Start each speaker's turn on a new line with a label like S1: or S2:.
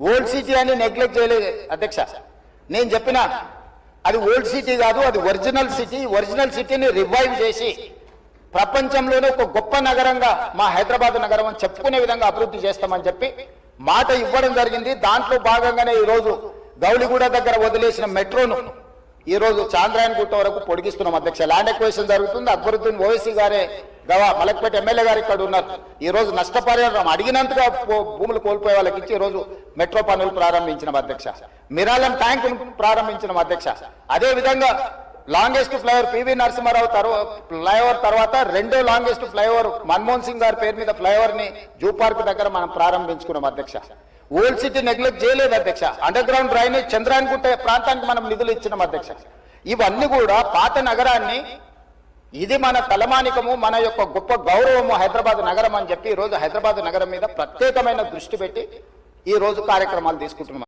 S1: Old city అని neglect చేయలేదు అధ్యక్ష. నేను చెప్పిన అది ఓల్డ్ సిటీ కాదు, అది ఒరిజినల్ సిటీ. ఒరిజినల్ సిటీని రివైవ్ చేసి ప్రపంచంలోనే ఒక గొప్ప నగరంగా మా హైదరాబాద్ నగరం అని చెప్పుకునే విధంగా అభివృద్ధి చేస్తామని చెప్పి మాట ఇవ్వడం జరిగింది. దాంట్లో భాగంగానే ఈరోజు గౌలిగూడ దగ్గర వదిలేసిన మెట్రోను ఈరోజు చాంద్రాయణగుట్ట వరకు పొడిగిస్తున్నాం అధ్యక్ష. ల్యాండ్ ఎక్వేషన్ జరుగుతుంది. అక్బరుద్దీన్ ఓవైసీ గారే మలక్పేట ఎమ్మెల్యే గారు ఇక్కడ ఉన్నారు. ఈ రోజు నష్టపరిహారం అడిగినంతగా భూములు కోల్పోయే వాళ్ళకి ఇచ్చి ఈ రోజు మెట్రో పనులు ప్రారంభించిన అధ్యక్ష. మిరాలం ట్యాంక్ ప్రారంభించిన అధ్యక్ష. అదే విధంగా longest flyover PV Narasimha Rao flyover తర్వాత రెండో లాంగెస్ట్ ఫ్లైఓవర్ మన్మోహన్ సింగ్ గారి పేరు మీద ఫ్లైఓవర్ ని జూ పార్క్ దగ్గర మనం ప్రారంభించుకున్నాం అధ్యక్ష. ఓల్డ్ సిటీ నెగ్లెక్ట్ చేయలేదు అధ్యక్ష. అండర్ గ్రౌండ్ డ్రైనేజ్ చంద్రాయణగుట్ట ప్రాంతానికి మనం నిధులు ఇచ్చినాం అధ్యక్ష. ఇవన్నీ కూడా పాత నగరాన్ని ఇది మన తలమానికము, మన యొక్క గొప్ప గౌరవము హైదరాబాద్ నగరం అని చెప్పి ఈ రోజు హైదరాబాద్ నగరం మీద ప్రత్యేకమైన దృష్టి పెట్టి ఈ రోజు కార్యక్రమాలు తీసుకుంటున్నాం.